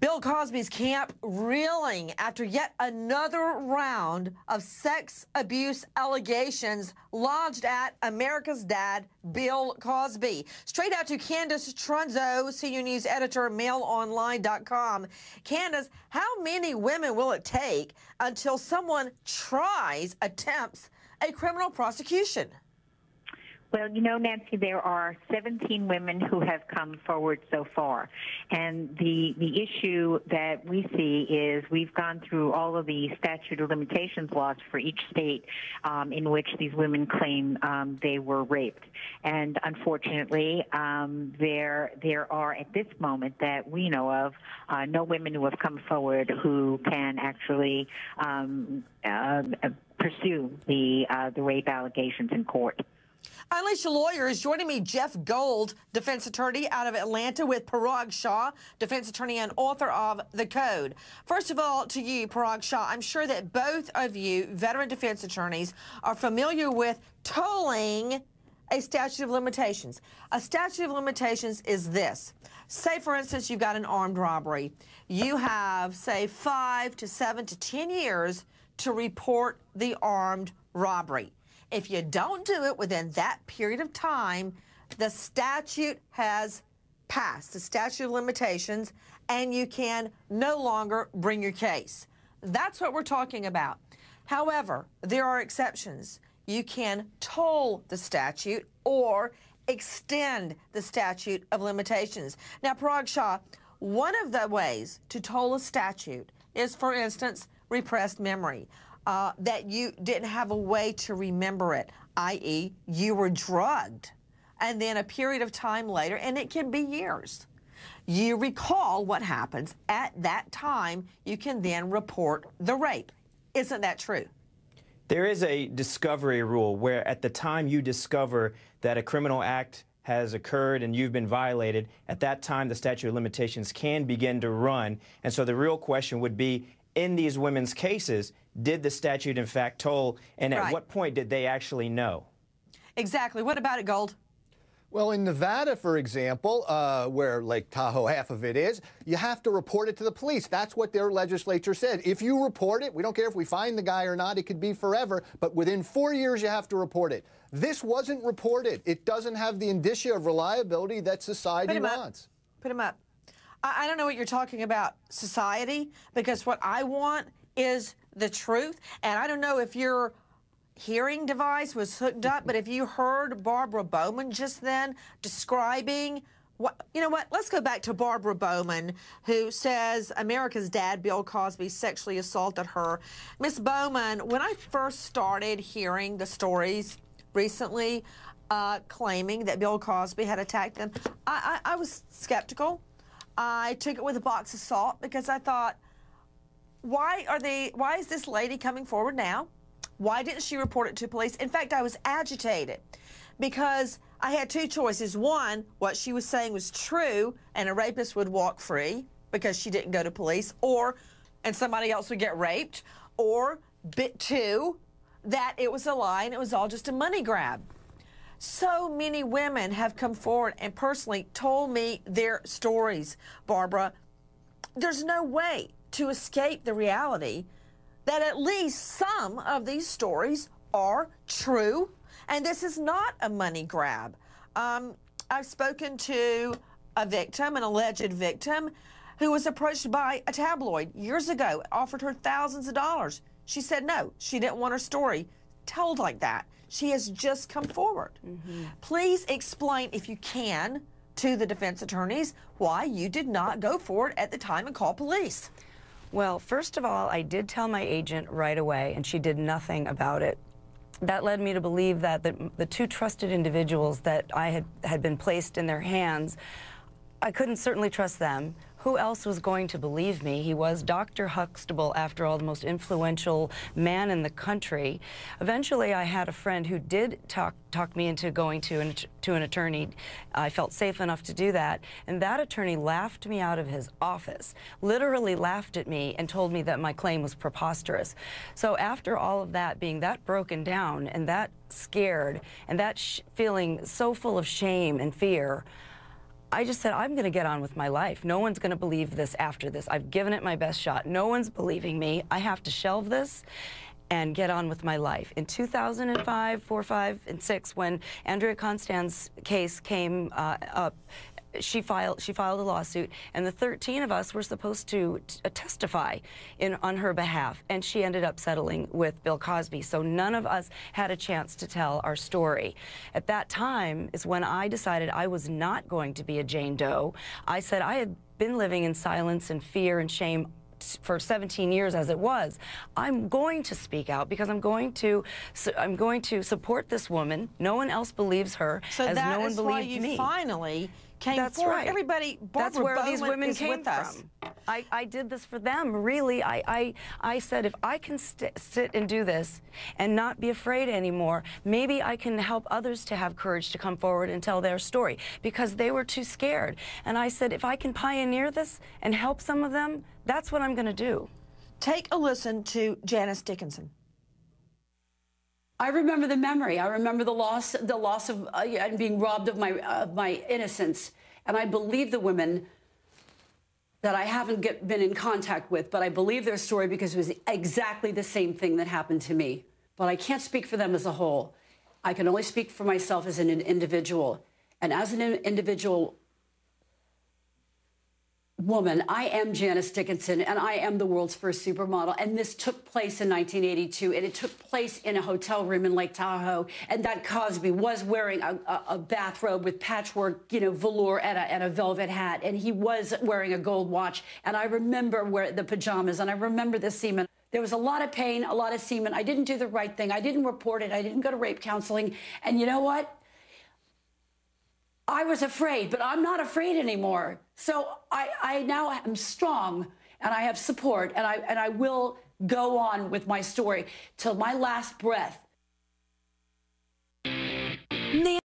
Bill Cosby's camp reeling after yet another round of sex abuse allegations lodged at America's Dad, Bill Cosby. Straight out to Candace Trunzo, senior news editor, mailonline.com. Candace, how many women will it take until someone attempts a criminal prosecution? Well, you know, Nancy, there are 17 women who have come forward so far. And the issue that we see is we've gone through all of the statute of limitations laws for each state in which these women claim they were raped. And unfortunately, there are at this moment that we know of no women who have come forward who can actually pursue the rape allegations in court. Unleash Your Lawyer is joining me, Jeff Gold, defense attorney out of Atlanta, with Parag Shah, defense attorney and author of The Code. First of all, to you, Parag Shah, I'm sure that both of you, veteran defense attorneys, are familiar with tolling a statute of limitations. A statute of limitations is this. Say, for instance, you've got an armed robbery. You have, say, 5 to 7 to 10 years to report the armed robbery. If you don't do it within that period of time, the statute has passed, the statute of limitations, and you can no longer bring your case. That's what we're talking about. However, there are exceptions. You can toll the statute or extend the statute of limitations. Now, Parag Shah, one of the ways to toll a statute is, for instance, repressed memory. That you didn't have a way to remember it, i.e. you were drugged, and then a period of time later, and it can be years, you recall what happens at that time, you can then report the rape. Isn't that true? There is a discovery rule where at the time you discover that a criminal act has occurred and you've been violated, at that time the statute of limitations can begin to run. And so the real question would be, in these women's cases, did the statute in fact toll, and at what point did they actually know? Exactly. What about it, Gold? Well, in Nevada, for example, where Lake Tahoe, half of it is, you have to report it to the police. That's what their legislature said. If you report it, we don't care if we find the guy or not, it could be forever, but within 4 years you have to report it. This wasn't reported. It doesn't have the indicia of reliability that society wants. Put him up. I don't know what you're talking about, society, because what I want is the truth. And I don't know if your hearing device was hooked up, but if you heard Barbara Bowman just then describing what, you know what, let's go back to Barbara Bowman, who says America's Dad, Bill Cosby, sexually assaulted her. Miss Bowman, when I first started hearing the stories recently claiming that Bill Cosby had attacked them, I was skeptical. I took it with a box of salt because I thought, why is this lady coming forward now? Why didn't she report it to police? In fact, I was agitated because I had two choices. One, what she was saying was true and a rapist would walk free because she didn't go to police, and somebody else would get raped, or bit two, that it was a lie and it was all just a money grab. So many women have come forward and personally told me their stories, Barbara. There's no way to escape the reality that at least some of these stories are true, and this is not a money grab. I've spoken to a victim, an alleged victim, who was approached by a tabloid years ago, offered her thousands of dollars. She said no, she didn't want her story told like that. She has just come forward. Please explain, if you can, to the defense attorneys why you did not go forward at the time and call police. Well, first of all, I did tell my agent right away, and she did nothing about it. That led me to believe that the two trusted individuals that I had been placed in their hands, I couldn't certainly trust them. Who else was going to believe me? He was Dr. Huxtable, after all, the most influential man in the country. Eventually, I had a friend who did talk me into going to an attorney. I felt safe enough to do that, and that attorney laughed me out of his office, literally laughed at me and told me that my claim was preposterous. So after all of that, being that broken down and that scared and that feeling so full of shame and fear, I just said, I'm going to get on with my life. No one's going to believe this after this. I've given it my best shot. No one's believing me. I have to shelve this and get on with my life. In 2005, 4, 5, and 6, when Andrea Constand's case came up, she filed a lawsuit, and the 13 of us were supposed to testify on her behalf, and she ended up settling with Bill Cosby. So none of us had a chance to tell our story. At that time is when I decided I was not going to be a Jane Doe. I said I had been living in silence and fear and shame for 17 years as it was. I'm going to speak out because I'm going to support this woman. No one else believes her, so as no one believed me. So that is why you finally came That's forward. Right. Everybody, Barbara That's where Bowman these women is came with us. from. I did this for them, really. I said, if I can sit and do this and not be afraid anymore, maybe I can help others to have courage to come forward and tell their story, because they were too scared. And I said, if I can pioneer this and help some of them, that's what I'm going to do. Take a listen to Janice Dickinson. I remember the memory. I remember the loss of and being robbed of my innocence. And I believe the women that I haven't been in contact with, but I believe their story because it was exactly the same thing that happened to me. But I can't speak for them as a whole. I can only speak for myself as an individual. And as an individual woman, I am Janice Dickinson, and I am the world's first supermodel. And this took place in 1982, and it took place in a hotel room in Lake Tahoe. And that Cosby was wearing a bathrobe with patchwork, velour and a velvet hat, and he was wearing a gold watch. And I remember the pajamas, and I remember the semen. There was a lot of pain, a lot of semen. I didn't do the right thing. I didn't report it. I didn't go to rape counseling. And you know what? I was afraid, but I'm not afraid anymore. So I now am strong, and I have support, and I will go on with my story till my last breath.